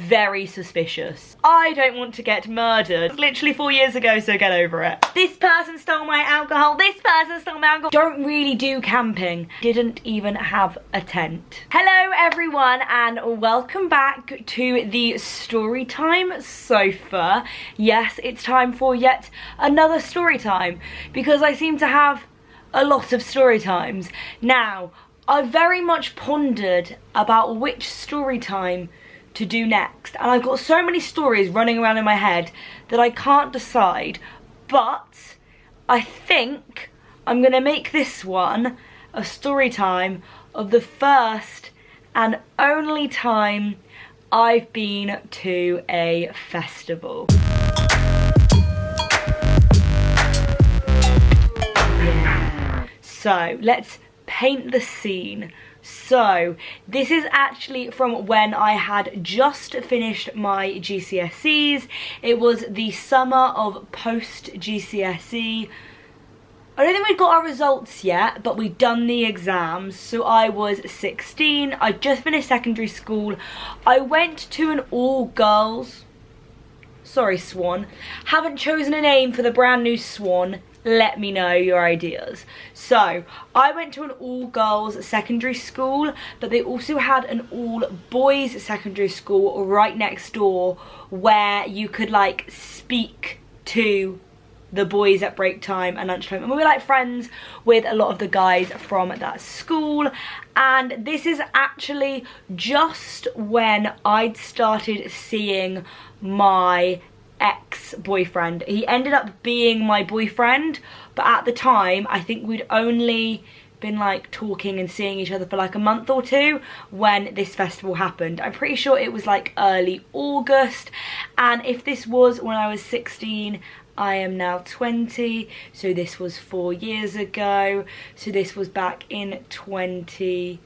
very suspicious. I don't want to get murdered. It's literally 4 years ago, so get over it. This person stole my alcohol. This person stole my alcohol. Don't really do camping. Didn't even have a tent. Hello everyone and welcome back to the story time sofa. Yes, it's time for yet another story time because I seem to have a lot of story times. Now, I very much pondered about which story time to do next, and I've got so many stories running around in my head that I can't decide, but I think I'm gonna make this one a story time of the first and only time I've been to a festival. Yeah. So let's paint the scene. So this is actually from when I had just finished my GCSEs. It was the summer of post GCSE. I don't think we'd got our results yet, but we'd done the exams. So I was 16, I just finished secondary school. I went to an all-girls, sorry Swan, haven't chosen a name for the brand new Swan. Let me know your ideas. So I went to an all-girls secondary school, but they also had an all-boys secondary school right next door where you could like speak to the boys at break time and lunchtime, and we were like friends with a lot of the guys from that school. And this is actually just when I'd started seeing my ex-boyfriend. He ended up being my boyfriend, but at the time I think we'd only been like talking and seeing each other for like a month or two when this festival happened. I'm pretty sure it was like early August, and if this was when I was 16, I am now 20, so this was 4 years ago, so this was back in 20...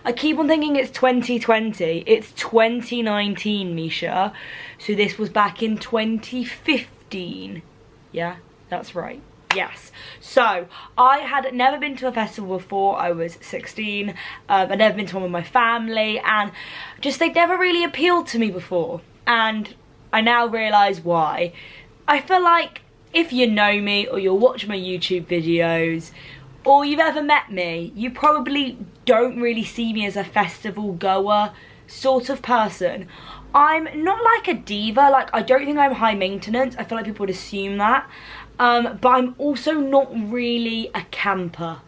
I keep on thinking it's 2020, it's 2019, Misha. So this was back in 2015. Yeah, that's right. Yes. So I had never been to a festival before. I was 16. I'd never been to one with my family, and just they'd never really appealed to me before. And I now realise why. I feel like if you know me or you'll watch my YouTube videos, or you've ever met me, you probably don't really see me as a festival goer sort of person. I'm not like a diva, like I don't think I'm high maintenance. I feel like people would assume that. But I'm also not really a camper.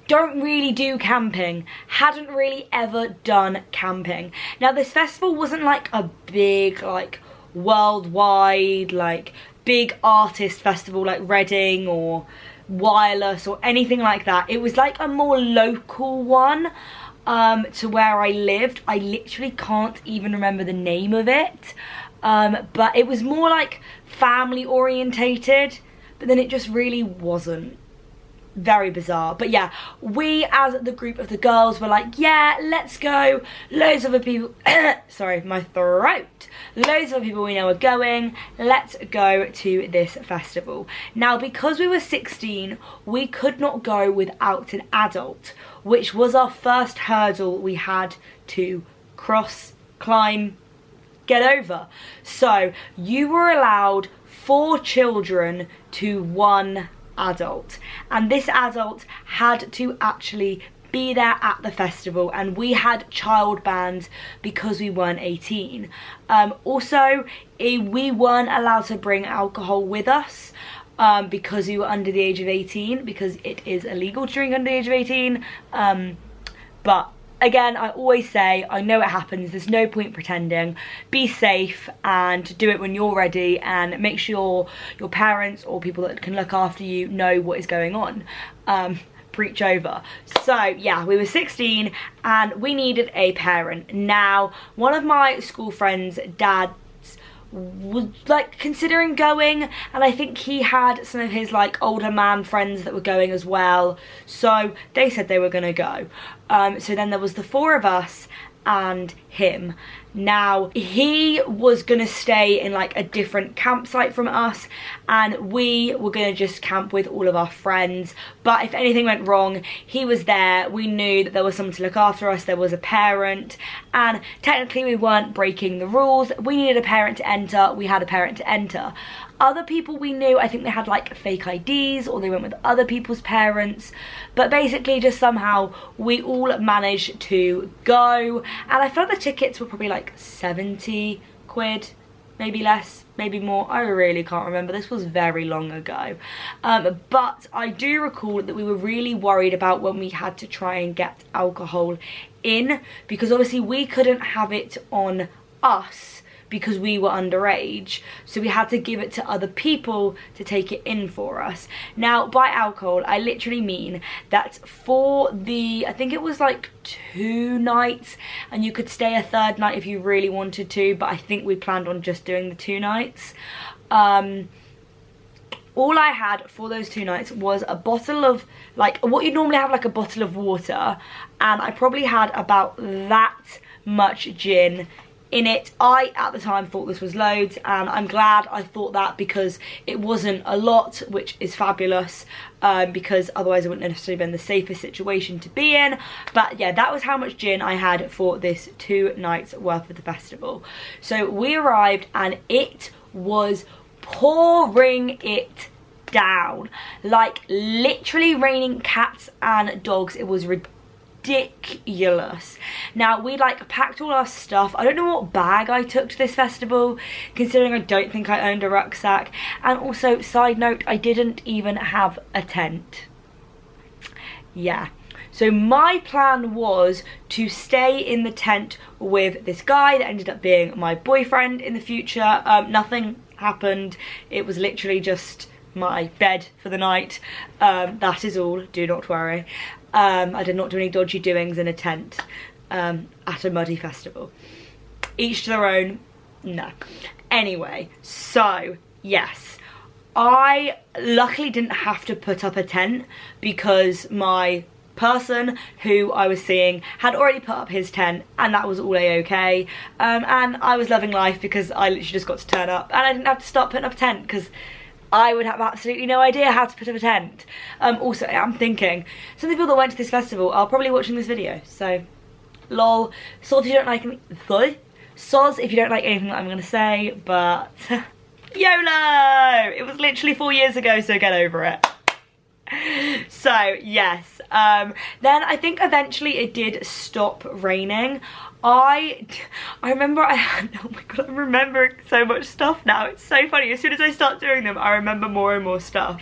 Don't really do camping. Hadn't really ever done camping. Now this festival wasn't like a big, like worldwide, like big artist festival like Reading or Wireless or anything like that. It was like a more local one to where I lived. I literally can't even remember the name of it, but it was more like family orientated, but then it just really wasn't. Very bizarre. But yeah, we as the group of the girls were like, yeah, let's go. Loads of other people sorry, my throat. Loads of people we know are going. Let's go to this festival. Now, because we were 16, we could not go without an adult, which was our first hurdle we had to cross, climb, get over. So you were allowed 4 children to 1 adult, and this adult had to actually be there at the festival, and we had child bands because we weren't 18. Also, we weren't allowed to bring alcohol with us because we were under the age of 18, because it is illegal to drink under the age of 18. But again, I always say, I know it happens, there's no point pretending. Be safe and do it when you're ready, and make sure your parents or people that can look after you know what is going on. Preach over. So yeah, we were 16 and we needed a parent. Now, one of my school friends' dads was like considering going, and I think he had some of his like older man friends that were going as well, so they said they were gonna go. So then there was the 4 of us and him. Now, he was gonna stay in like a different campsite from us, and we were gonna just camp with all of our friends. But if anything went wrong, he was there. We knew that there was someone to look after us, there was a parent, and technically we weren't breaking the rules. We needed a parent to enter, we had a parent to enter. Other people we knew, I think they had like fake IDs or they went with other people's parents, but basically just somehow we all managed to go, and I feel like the tickets were probably like 70 quid, maybe less, maybe more. I really can't remember. This was very long ago. But I do recall that we were really worried about when we had to try and get alcohol in, because obviously we couldn't have it on us because we were underage, so we had to give it to other people to take it in for us. Now, by alcohol, I literally mean that for the, I think it was like 2 nights, and you could stay a 3rd night if you really wanted to, but I think we planned on just doing the 2 nights. All I had for those 2 nights was a bottle of, like, what you'd normally have, like a bottle of water, and I probably had about that much gin in it. I at the time thought this was loads, and I'm glad I thought that because it wasn't a lot, which is fabulous, because otherwise it wouldn't necessarily been the safest situation to be in. But yeah, that was how much gin I had for this 2 nights worth of the festival. So we arrived and it was pouring it down, like literally raining cats and dogs. It was ridiculous. Now, we like packed all our stuff. I don't know what bag I took to this festival, considering I don't think I owned a rucksack. And also, side note, I didn't even have a tent. Yeah. So my plan was to stay in the tent with this guy that ended up being my boyfriend in the future. Nothing happened. It was literally just my bed for the night. That is all, do not worry. I did not do any dodgy doings in a tent at a muddy festival. Each to their own, no. Anyway, so yes, I luckily didn't have to put up a tent because my person who I was seeing had already put up his tent, and that was all a-okay. And I was loving life because I literally just got to turn up and I didn't have to start putting up a tent because I would have absolutely no idea how to put up a tent. Also, I'm thinking, some of the people that went to this festival are probably watching this video, so lol. Soz if you don't like soz if you don't like anything that I'm gonna say, but YOLO! It was literally 4 years ago, so get over it. So yes, then I think eventually it did stop raining. I remember I had, oh my god, I'm remembering so much stuff now. It's so funny. As soon as I start doing them, I remember more and more stuff.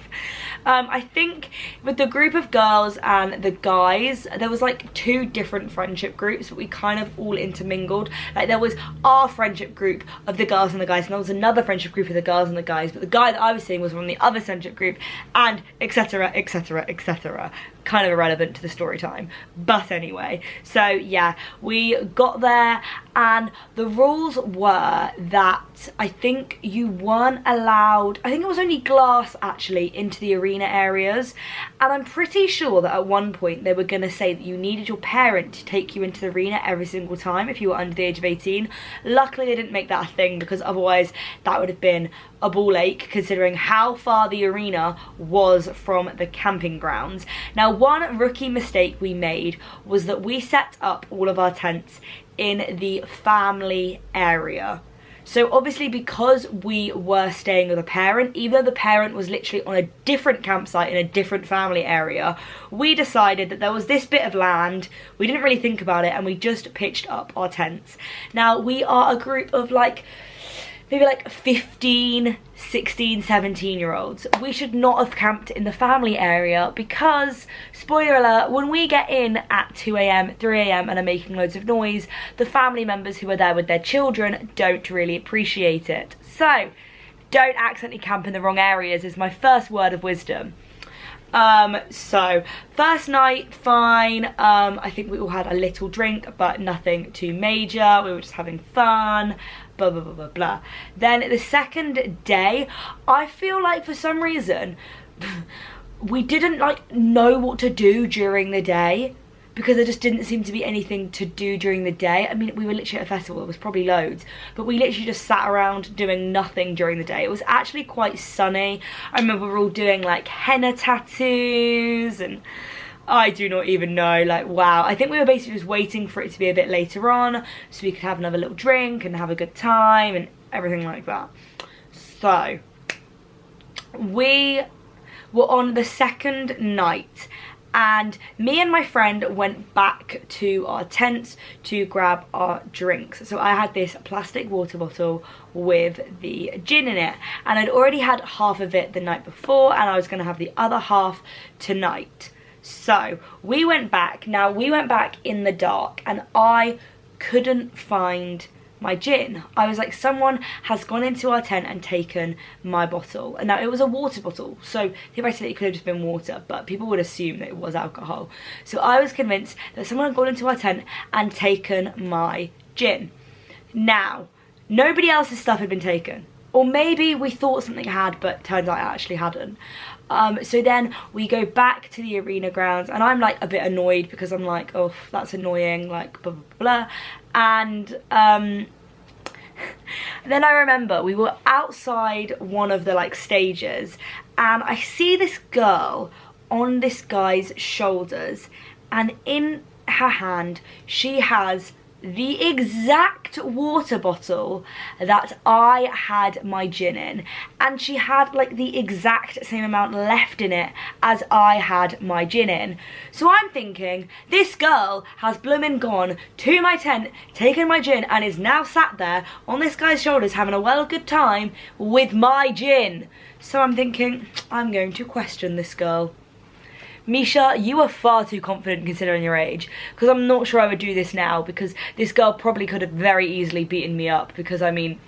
I think with the group of girls and the guys, there was like 2 different friendship groups, but we kind of all intermingled. Like there was our friendship group of the girls and the guys, and there was another friendship group of the girls and the guys, but the guy that I was seeing was from the other friendship group, and etc, etc, etc. Kind of irrelevant to the story time, but anyway. So yeah, we got there and the rules were that I think you weren't allowed, I think it was only glass actually into the arena areas, and I'm pretty sure that at one point they were going to say that you needed your parent to take you into the arena every single time if you were under the age of 18. Luckily they didn't make that a thing, because otherwise that would have been a ball ache considering how far the arena was from the camping grounds. Now, one rookie mistake we made was that we set up all of our tents in the family area. So obviously, because we were staying with a parent, even though the parent was literally on a different campsite in a different family area, we decided that there was this bit of land, we didn't really think about it, and we just pitched up our tents. Now, we are a group of like maybe like 15, 16, 17-year-olds. We should not have camped in the family area because, spoiler alert, when we get in at 2 AM, 3 AM and are making loads of noise, the family members who are there with their children don't really appreciate it. So, don't accidentally camp in the wrong areas is my first word of wisdom. So first night, fine. I think we all had a little drink, but nothing too major. We were just having fun, blah, blah, blah, blah, blah. Then the second day, I feel like for some reason, we didn't like know what to do during the day, because there just didn't seem to be anything to do during the day. I mean, we were literally at a festival, there was probably loads, but we literally just sat around doing nothing during the day. It was actually quite sunny. I remember we were all doing like henna tattoos, and I do not even know, like, wow. I think we were basically just waiting for it to be a bit later on so we could have another little drink and have a good time and everything like that. So we were on the second night and me and my friend went back to our tents to grab our drinks. So I had this plastic water bottle with the gin in it, and I'd already had half of it the night before and I was going to have the other half tonight. So we went back. Now we went back in the dark and I couldn't find my gin. I was like, someone has gone into our tent and taken my bottle. And now it was a water bottle, so theoretically it could have just been water, but people would assume that it was alcohol. So I was convinced that someone had gone into our tent and taken my gin. Now, nobody else's stuff had been taken. Or maybe we thought something had, but turns out it actually hadn't. So then we go back to the arena grounds and I'm like a bit annoyed because I'm like, oh, that's annoying, like blah, blah, blah. And then I remember we were outside one of the like stages and I see this girl on this guy's shoulders and in her hand she has the exact water bottle that I had my gin in, and she had like the exact same amount left in it as I had my gin in. So I'm thinking, this girl has bloomin' gone to my tent, taken my gin, and is now sat there on this guy's shoulders having a well good time with my gin. So I'm thinking, I'm going to question this girl. Misha, you are far too confident considering your age, because I'm not sure I would do this now, because this girl probably could have very easily beaten me up, because I mean,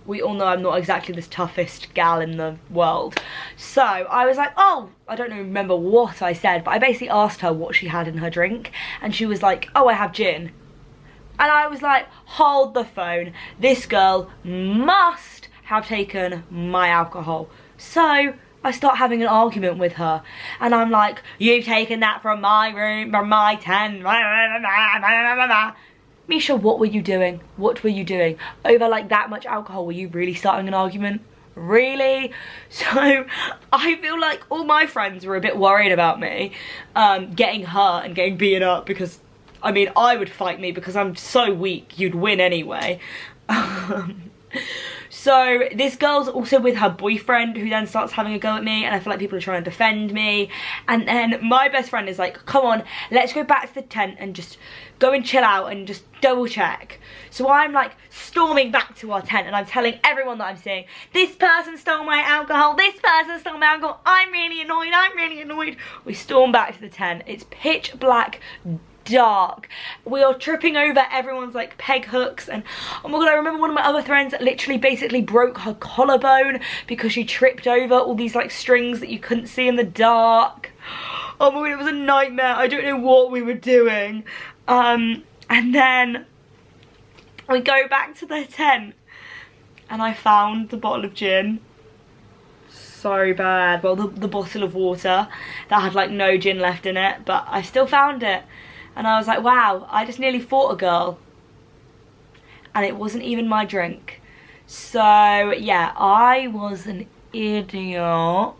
we all know I'm not exactly the toughest gal in the world. So I was like, oh, I don't remember what I said, but I basically asked her what she had in her drink, and she was like, oh, I have gin. And I was like, hold the phone, this girl must have taken my alcohol. So I start having an argument with her and I'm like, you've taken that from my room, from my tent. Misha, what were you doing? What were you doing? Over like that much alcohol, were you really starting an argument? Really? So I feel like all my friends were a bit worried about me getting hurt and getting beaten up, because I mean, I would fight me because I'm so weak, you'd win anyway. So this girl's also with her boyfriend, who then starts having a go at me, and I feel like people are trying to defend me. And then my best friend is like, come on, let's go back to the tent and just go and chill out and just double check. So I'm like storming back to our tent and I'm telling everyone that I'm seeing, this person stole my alcohol, this person stole my alcohol, I'm really annoyed, I'm really annoyed. We storm back to the tent. It's pitch black, dark. We are tripping over everyone's like peg hooks, and oh my god, I remember one of my other friends literally basically broke her collarbone because she tripped over all these like strings that you couldn't see in the dark. Oh my god, it was a nightmare. I don't know what we were doing. And then we go back to the tent and I found the bottle of gin. So bad. Well, the bottle of water that had like no gin left in it, but I still found it. And I was like, wow, I just nearly fought a girl. And it wasn't even my drink. So, yeah, I was an idiot.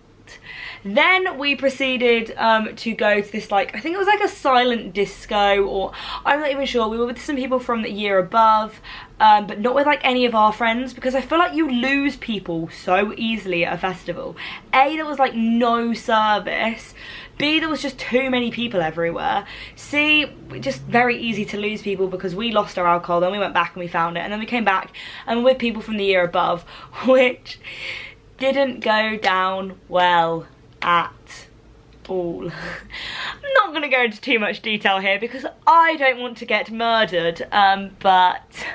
Then we proceeded to go to this, like, I think it was like a silent disco, or I'm not even sure. We were with some people from the year above, but not with like any of our friends, because I feel like you lose people so easily at a festival. A, there was like no service. B, there was just too many people everywhere. C, just very easy to lose people because we lost our alcohol, then we went back and we found it, and then we came back and we're with people from the year above, which didn't go down well at all. I'm not going to go into too much detail here because I don't want to get murdered, but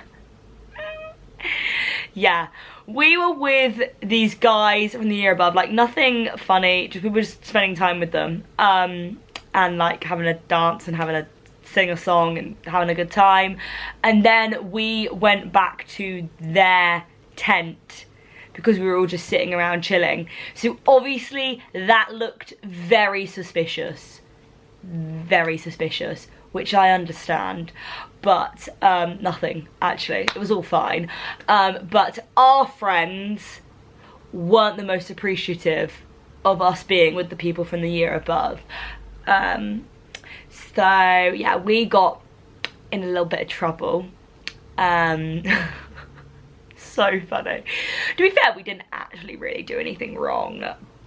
yeah. We were with these guys from the year above, like nothing funny, just we were just spending time with them, and like having a dance and having a sing a song and having a good time. And then we went back to their tent because we were all just sitting around chilling. So obviously that looked very suspicious, which I understand. But nothing, actually, it was all fine. But our friends weren't the most appreciative of us being with the people from the year above. So yeah, we got in a little bit of trouble. So funny. To be fair, we didn't actually really do anything wrong,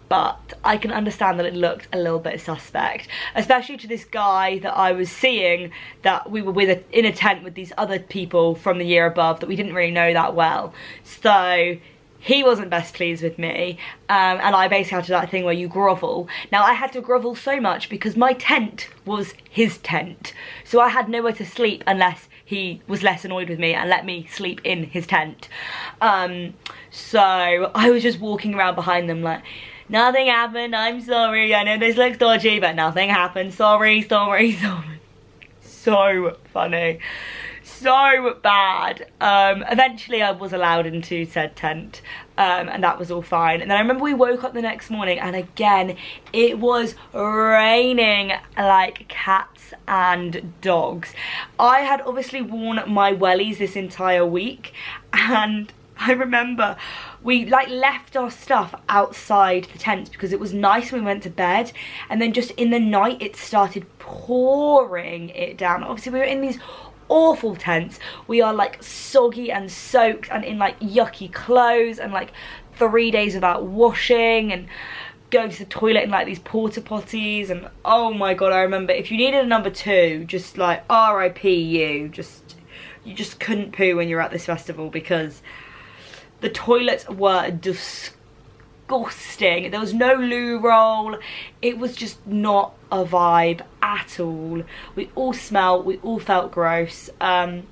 but I can understand that it looked a little bit suspect, especially to this guy that I was seeing, that we were with in a tent with these other people from the year above that we didn't really know that well. So he wasn't best pleased with me, and I basically had to do that thing where you grovel. Now I had to grovel so much because my tent was his tent, so I had nowhere to sleep unless he was less annoyed with me and let me sleep in his tent. So I was just walking around behind them like, nothing happened, I'm sorry, I know this looks dodgy, but nothing happened, sorry, sorry, sorry. So funny. So bad. Eventually I was allowed into said tent, and that was all fine. And then I remember we woke up the next morning and again it was raining like cats and dogs. I had obviously worn my wellies this entire week, and I remember we like left our stuff outside the tents because it was nice when we went to bed, and then just in the night it started pouring it down. Obviously we were in these awful tents. We are like soggy and soaked and in like yucky clothes, and like 3 days without washing and going to the toilet in like these porta potties. And oh my god, I remember if you needed a number 2, just like RIP you just couldn't poo when you're at this festival because the toilets were disgusting. There was no loo roll. It was just not a vibe at all. We all smelled, we all felt gross. And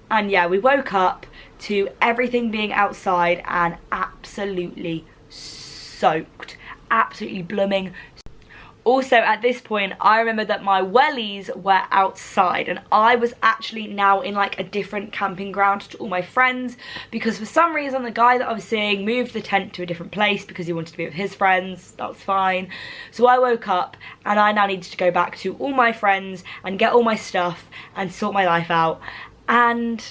yeah, we woke up to everything being outside and absolutely soaked. Absolutely blooming. Also at this point I remember that my wellies were outside, and I was actually now in like a different camping ground to all my friends because for some reason the guy that I was seeing moved the tent to a different place because he wanted to be with his friends. That's fine. So I woke up and I now needed to go back to all my friends and get all my stuff and sort my life out, and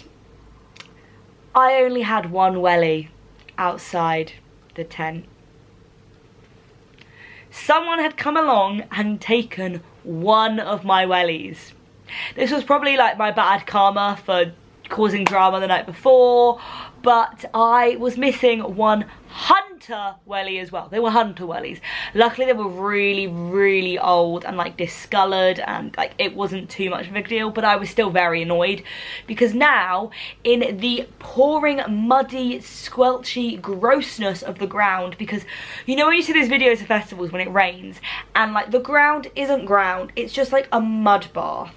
I only had one wellie outside the tent. Someone had come along and taken one of my wellies. This was probably like my bad karma for causing drama the night before, but I was missing one hunter wellie as well. They were hunter wellies. Luckily they were really, really old and like discoloured, and like it wasn't too much of a deal, but I was still very annoyed because now in the pouring, muddy, squelchy grossness of the ground, because you know when you see these videos of festivals when it rains and like the ground isn't ground, it's just like a mud bath.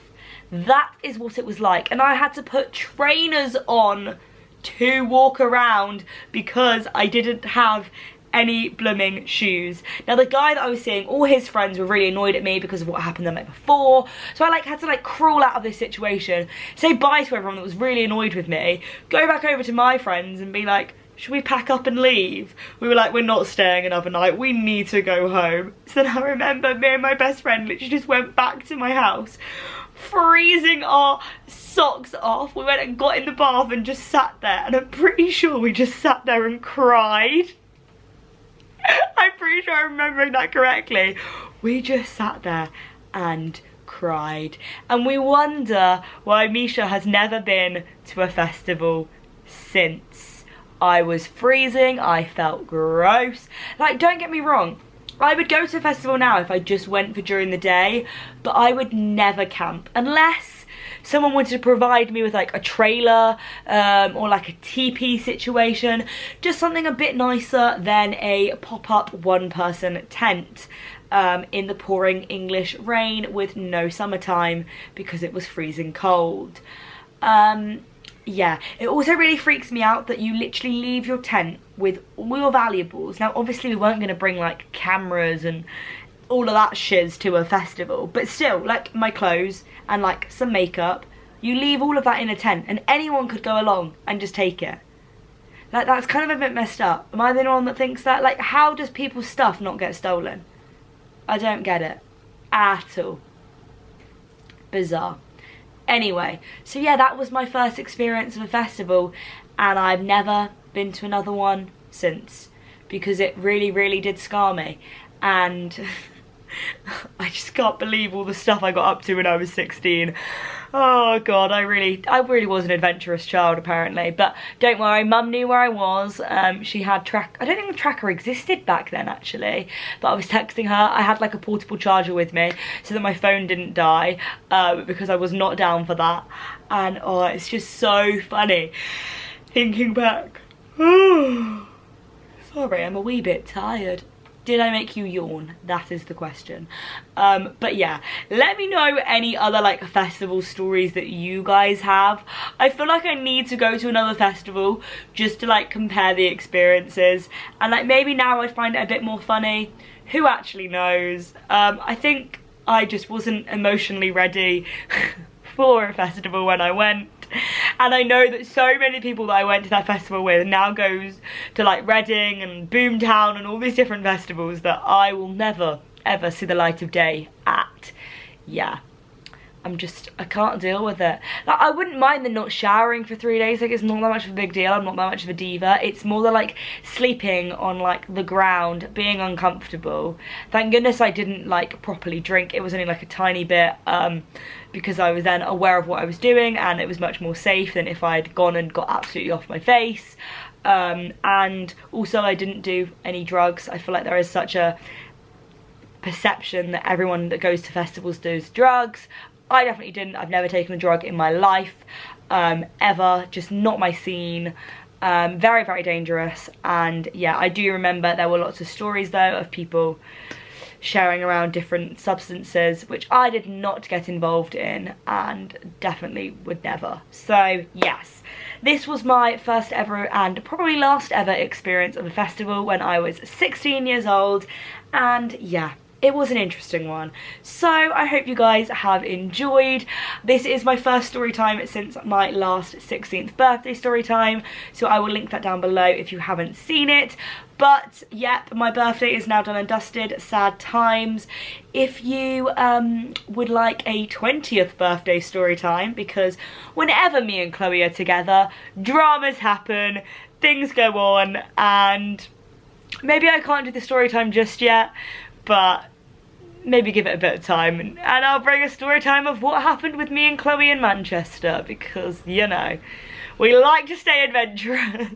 That is what it was like, and I had to put trainers on to walk around because I didn't have any blooming shoes. Now the guy that I was seeing, all his friends were really annoyed at me because of what happened the night before, so I like had to like crawl out of this situation, say bye to everyone that was really annoyed with me, go back over to my friends and be like, should we pack up and leave? We were like, we're not staying another night, we need to go home. So then I remember me and my best friend literally just went back to my house, freezing our socks off. We went and got in the bath and just sat there, and I'm pretty sure we just sat there and cried. I'm pretty sure I'm remembering that correctly. We just sat there and cried, and we wonder why Misha has never been to a festival since. I was freezing, I felt gross. Like, don't get me wrong, I would go to a festival now if I just went for during the day, but I would never camp unless someone wanted to provide me with like a trailer or like a teepee situation, just something a bit nicer than a pop-up one-person tent in the pouring English rain with no summertime because it was freezing cold. Yeah, it also really freaks me out that you literally leave your tent with all your valuables. Now obviously we weren't going to bring like cameras and all of that shiz to a festival, but still, like my clothes and like some makeup, you leave all of that in a tent and anyone could go along and just take it. Like, that's kind of a bit messed up. Am I the only one that thinks that? Like, how does people's stuff not get stolen? I don't get it at all. Bizarre. Anyway, so yeah, that was my first experience of a festival, and I've never been to another one since because it really, really did scar me. And I just can't believe all the stuff I got up to when I was 16. Oh god, I really was an adventurous child apparently. But don't worry, Mum knew where I was. She had I don't think the tracker existed back then actually, but I was texting her. I had like a portable charger with me so that my phone didn't die, because I was not down for that. And oh, it's just so funny thinking back. Sorry, I'm a wee bit tired. Did I make you yawn? That is the question. But yeah, let me know any other like festival stories that you guys have. I feel like I need to go to another festival just to like compare the experiences, and like maybe now I'd find it a bit more funny. Who actually knows? I think I just wasn't emotionally ready for a festival when I went. And I know that so many people that I went to that festival with now goes to like Reading and Boomtown and all these different festivals that I will never ever see the light of day at. Yeah, I can't deal with it. Like, I wouldn't mind the not showering for 3 days, like it's not that much of a big deal, I'm not that much of a diva. It's more the like sleeping on like the ground, being uncomfortable. Thank goodness I didn't like properly drink, it was only like a tiny bit, because I was then aware of what I was doing and it was much more safe than if I'd gone and got absolutely off my face. And also I didn't do any drugs. I feel like there is such a perception that everyone that goes to festivals does drugs. I definitely didn't. I've never taken a drug in my life, ever, just not my scene. Very, very dangerous. And yeah, I do remember there were lots of stories though of people sharing around different substances, which I did not get involved in and definitely would never. So yes, this was my first ever and probably last ever experience of a festival when I was 16 years old, and yeah, it was an interesting one. So I hope you guys have enjoyed. This is my first story time since my last 16th birthday story time, so I will link that down below if you haven't seen it. But yep, my birthday is now done and dusted, sad times. If you would like a 20th birthday story time, because whenever me and Chloe are together, dramas happen, things go on, and maybe I can't do the story time just yet, but maybe give it a bit of time, and I'll bring a story time of what happened with me and Chloe in Manchester, because, you know, we like to stay adventurous.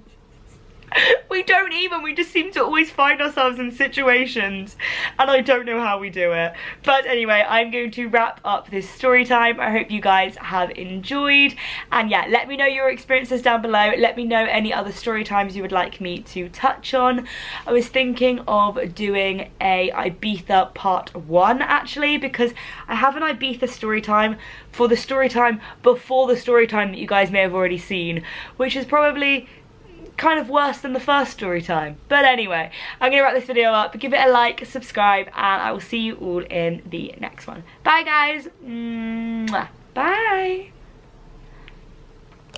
We don't even, we just seem to always find ourselves in situations and I don't know how we do it. But anyway, I'm going to wrap up this story time. I hope you guys have enjoyed, and yeah, let me know your experiences down below. Let me know any other story times you would like me to touch on. I was thinking of doing a Ibiza part 1 actually, because I have an Ibiza story time for the story time before the story time that you guys may have already seen, which is probably kind of worse than the first story time. But anyway, I'm gonna wrap this video up. Give it a like, subscribe, and I will see you all in the next one. Bye guys. Mwah. Bye.